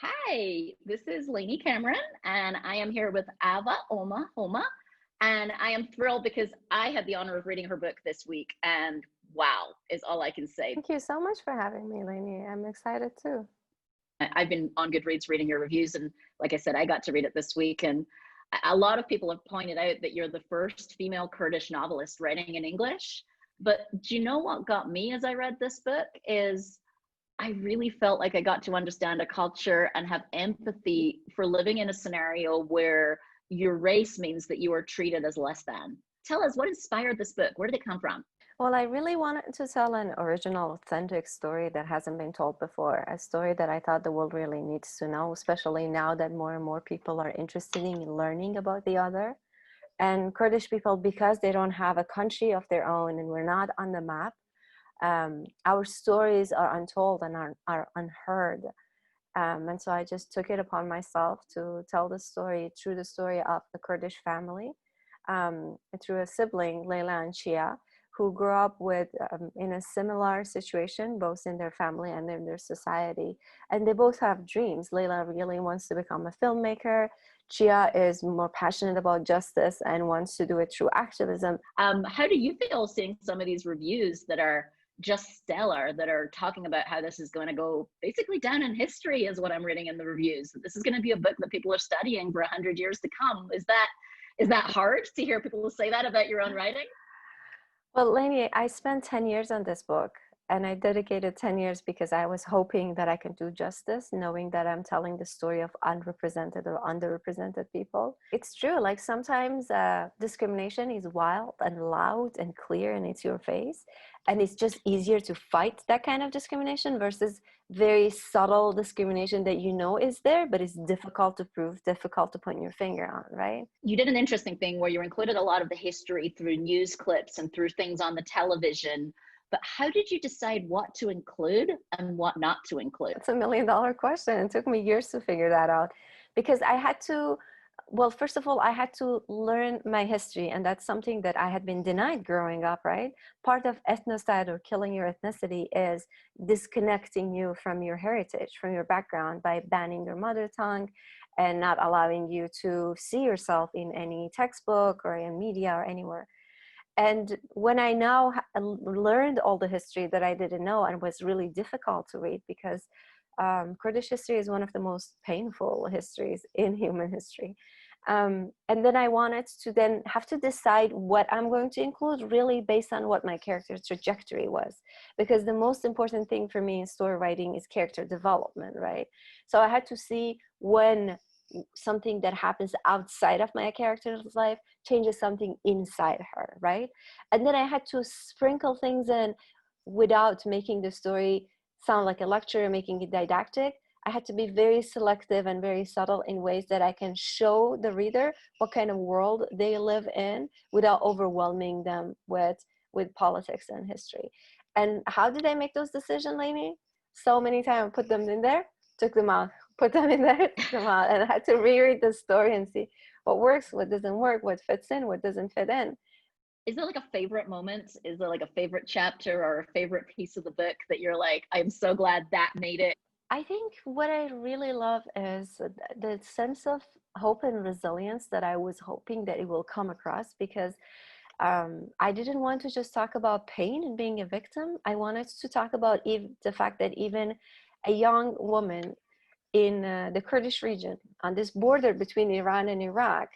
Hi, this is Lainey Cameron, and I am here with Ava Homa. And I am thrilled because I had the honor of reading her book this week, and wow, is all I can say. Thank you so much for having me, Lainey. I'm excited too. I've been on Goodreads reading your reviews, and like I said, I got to read it this week. And a lot of people have pointed out that you're the first female Kurdish novelist writing in English. But do you know what got me as I read this book is I really felt like I got to understand a culture and have empathy for living in a scenario where your race means that you are treated as less than. Tell us what inspired this book? Where did it come from? Well, I really wanted to tell an original, authentic story that hasn't been told before, a story that I thought the world really needs to know, especially now that more and more people are interested in learning about the other. And Kurdish people, because they don't have a country of their own and we're not on the map, our stories are untold and are unheard. And so I just took it upon myself to tell the story through the story of the Kurdish family, through a sibling, Leila and Shia, who grew up with in a similar situation, both in their family and in their society. And they both have dreams. Leila really wants to become a filmmaker. Shia is more passionate about justice and wants to do it through activism. How do you feel seeing some of these reviews that are just stellar, that are talking about how this is going to go basically down in history, is what I'm reading in the reviews? This is going to be a book that people are studying for 100 years to come. Is that hard to hear people say that about your own writing? Well, Lainey, I spent 10 years on this book, and I dedicated 10 years because I was hoping that I could do justice, knowing that I'm telling the story of unrepresented or underrepresented people. It's true, like sometimes discrimination is wild and loud and clear and it's your face. And it's just easier to fight that kind of discrimination versus very subtle discrimination that you know is there, but it's difficult to prove, difficult to put your finger on, right? You did an interesting thing where you included a lot of the history through news clips and through things on the television. But how did you decide what to include and what not to include? It's $1 million question. It took me years to figure that out because I had to, well, first of all, I had to learn my history, and that's something that I had been denied growing up, right? Part of ethnocide, or killing your ethnicity, is disconnecting you from your heritage, from your background, by banning your mother tongue and not allowing you to see yourself in any textbook or in media or anywhere. And when I now learned all the history that I didn't know and was really difficult to read, because Kurdish history is one of the most painful histories in human history. And then I wanted to then have to decide what I'm going to include, really based on what my character's trajectory was. Because the most important thing for me in story writing is character development, right? So I had to see when something that happens outside of my character's life changes something inside her, right? And then I had to sprinkle things in without making the story sound like a lecture, making it didactic. I had to be very selective and very subtle in ways that I can show the reader what kind of world they live in without overwhelming them with politics and history. And how did I make those decisions, Lainey? So many times I put them in there, took them out, put them in there, took them out, and I had to reread the story and see what works, what doesn't work, what fits in, what doesn't fit in. Is there like a favorite moment? Is there like a favorite chapter or a favorite piece of the book that you're like, I'm so glad that made it? I think what I really love is the sense of hope and resilience that I was hoping that it will come across, because I didn't want to just talk about pain and being a victim. I wanted to talk about the fact that even a young woman in the Kurdish region, on this border between Iran and Iraq,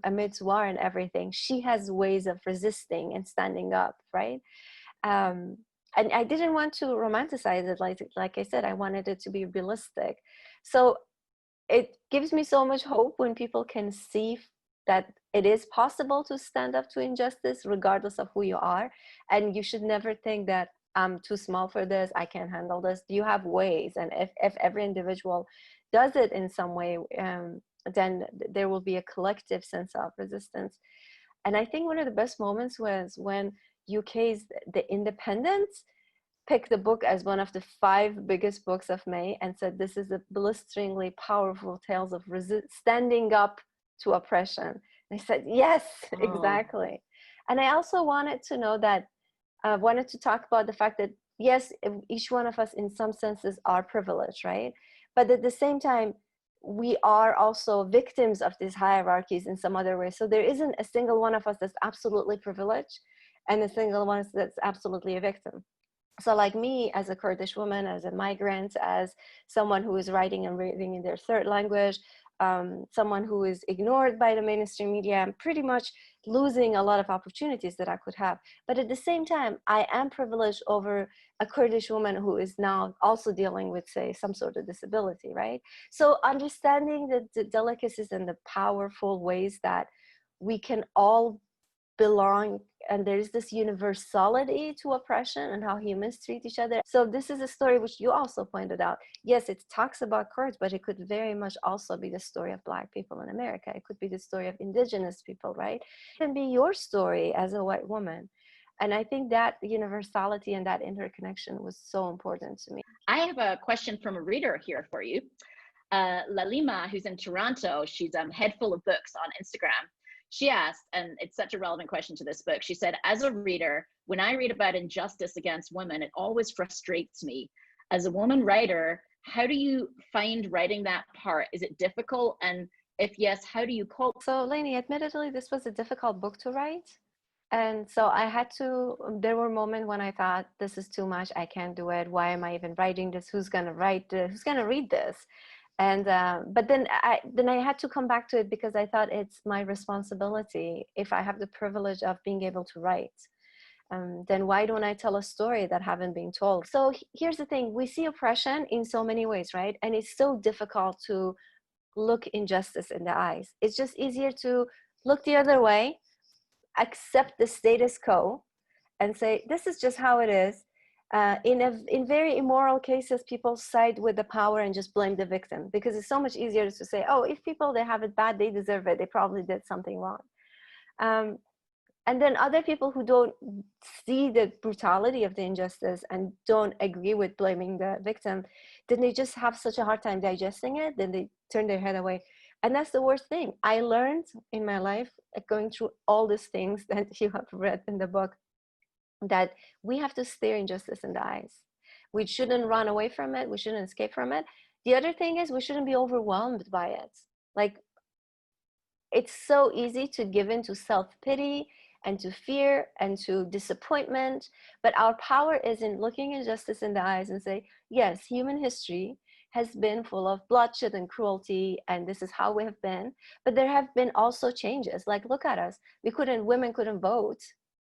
amidst war and everything, she has ways of resisting and standing up, right? Um, and I didn't want to romanticize it. Like I said, I wanted it to be realistic. So it gives me so much hope when people can see that it is possible to stand up to injustice regardless of who you are. And you should never think that I'm too small for this, I can't handle this. You have ways. And if every individual does it in some way, then there will be a collective sense of resistance. And I think one of the best moments was when UK's The Independent picked the book as one of the 5 biggest books of May and said, this is a blisteringly powerful tales of standing up to oppression. And I said, yes, Oh, exactly. And I also wanted to know that, wanted to talk about the fact that, yes, each one of us in some senses are privileged, right? but at the same time, we are also victims of these hierarchies in some other way. So there isn't a single one of us that's absolutely privileged and a single one that's absolutely a victim. So like me, as a Kurdish woman, as a migrant, as someone who is writing and reading in their third language, someone who is ignored by the mainstream media, I'm pretty much losing a lot of opportunities that I could have. But at the same time, I am privileged over a Kurdish woman who is now also dealing with, say, some sort of disability, right? So understanding the delicacies and the powerful ways that we can all belong, and there's this universality to oppression and how humans treat each other. So this is a story which you also pointed out. Yes, it talks about Kurds, but it could very much also be the story of Black people in America. It could be the story of indigenous people, right? It can be your story as a white woman. And I think that universality and that interconnection was so important to me. I have a question from a reader here for you. Lalima, who's in Toronto, she's head full of books on Instagram. She asked, and it's such a relevant question to this book, she said, as a reader, when I read about injustice against women, it always frustrates me. As a woman writer, how do you find writing that part? Is it difficult? And if yes, how do you cope? So Lainey, admittedly, this was a difficult book to write. And so I had to, there were moments when I thought, this is too much, I can't do it. Why am I even writing this? Who's going to write this? Who's going to read this? And but then I had to come back to it because I thought it's my responsibility. If I have the privilege of being able to write, then why don't I tell a story that haven't been told? So here's the thing: we see oppression in so many ways, right? And it's so difficult to look injustice in the eyes. It's just easier to look the other way, accept the status quo, and say this is just how it is. In very immoral cases, people side with the power and just blame the victim, because it's so much easier to say, oh, if people, they have it bad, they deserve it, they probably did something wrong. And then other people who don't see the brutality of the injustice and don't agree with blaming the victim, then they just have such a hard time digesting it, then they turn their head away. And that's the worst thing. I learned in my life, going through all these things that you have read in the book, that we have to stare injustice in the eyes. We shouldn't run away from it. We shouldn't escape from it. The other thing is we shouldn't be overwhelmed by it. Like, it's so easy to give in to self-pity and to fear and to disappointment. But our power is in looking injustice in the eyes and say, yes, human history has been full of bloodshed and cruelty, and this is how we have been. But there have been also changes. Like, look at us. Women couldn't vote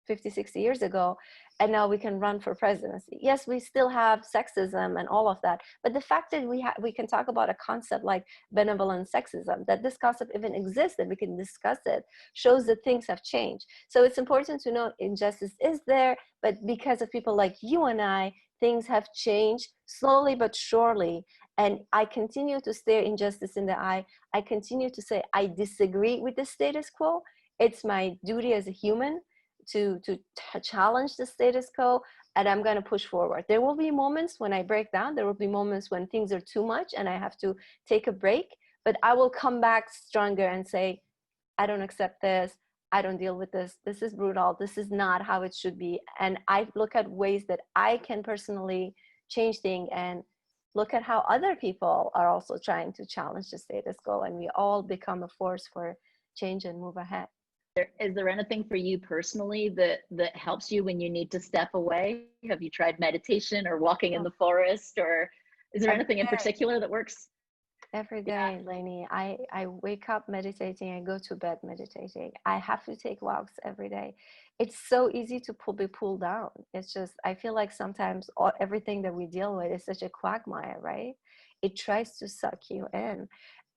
50, 60 years ago, and now we can run for presidency. Yes, we still have sexism and all of that, but the fact that we can talk about a concept like benevolent sexism, that this concept even exists, that we can discuss it, shows that things have changed. So it's important to know injustice is there, but because of people like you and I, things have changed slowly but surely. And I continue to stare injustice in the eye. I continue to say I disagree with the status quo. It's my duty as a human to challenge the status quo, and I'm going to push forward. There will be moments when I break down. There will be moments when things are too much and I have to take a break, but I will come back stronger and say, I don't accept this. I don't deal with this. This is brutal. This is not how it should be. And I look at ways that I can personally change things and look at how other people are also trying to challenge the status quo, and we all become a force for change and move ahead. Is there anything for you personally that helps you when you need to step away? Have you tried meditation or walking in the forest, or is there anything in particular that works? Every day, Lainey, I wake up meditating, I go to bed meditating. I have to take walks every day. It's so easy to be pulled down. It's just, I feel like sometimes everything that we deal with is such a quagmire, right? It tries to suck you in.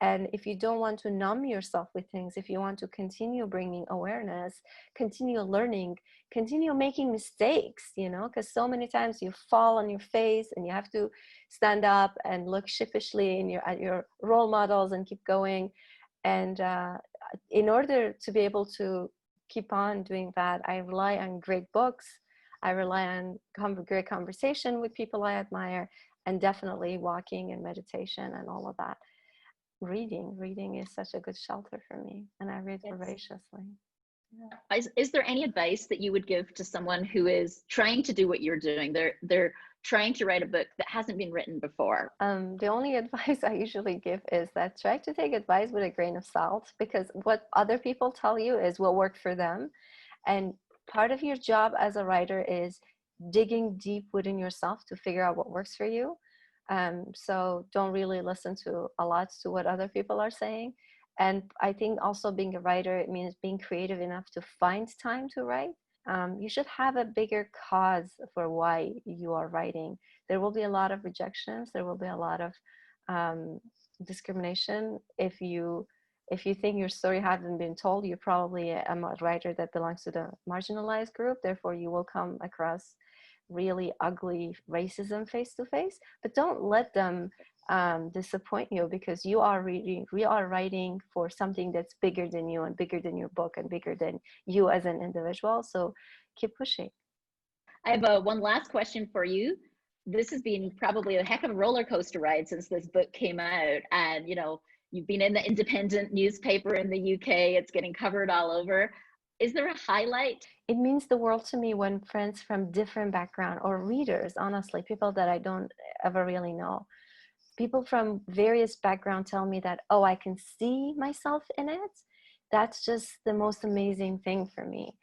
And if you don't want to numb yourself with things, if you want to continue bringing awareness, continue learning, continue making mistakes, because so many times you fall on your face and you have to stand up and look sheepishly at your role models and keep going. And in order to be able to keep on doing that, I rely on great books. I rely on great conversation with people I admire, and definitely walking and meditation and all of that. Reading is such a good shelter for me, and I read voraciously. Is there any advice that you would give to someone who is trying to do what you're doing? They're trying to write a book that hasn't been written before. The only advice I usually give is that try to take advice with a grain of salt, because what other people tell you is what worked for them. And part of your job as a writer is digging deep within yourself to figure out what works for you. So don't really listen to a lot to what other people are saying. And I think also being a writer, it means being creative enough to find time to write. You should have a bigger cause for why you are writing. There will be a lot of rejections. There will be a lot of discrimination. If you think your story hasn't been told, you're probably a writer that belongs to the marginalized group. Therefore, you will come across really ugly racism face to face. But don't let them disappoint you, because we are writing for something that's bigger than you and bigger than your book and bigger than you as an individual. So keep pushing. I have one last question for you. This has been probably a heck of a roller coaster ride since this book came out. And, you know, you've been in the independent newspaper in the UK, it's getting covered all over. Is there a highlight? It means the world to me when friends from different background, or readers, honestly, people that I don't ever really know, people from various backgrounds tell me that, oh, I can see myself in it. That's just the most amazing thing for me.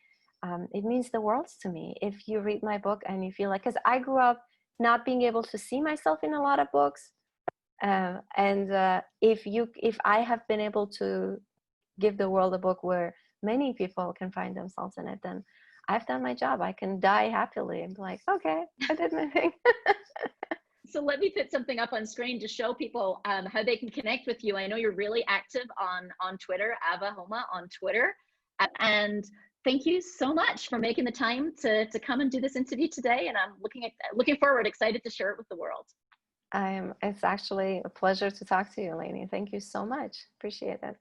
It means the world to me. If you read my book and you feel like, because I grew up not being able to see myself in a lot of books. If I have been able to give the world a book where many people can find themselves in it, then I've done my job. I can die happily and be like, okay, I did my thing. So let me put something up on screen to show people how they can connect with you. I know you're really active on Twitter, Ava Homa on Twitter. And thank you so much for making the time to come and do this interview today. And I'm looking forward, excited to share it with the world. It's actually a pleasure to talk to you, Lainey. Thank you so much. Appreciate it.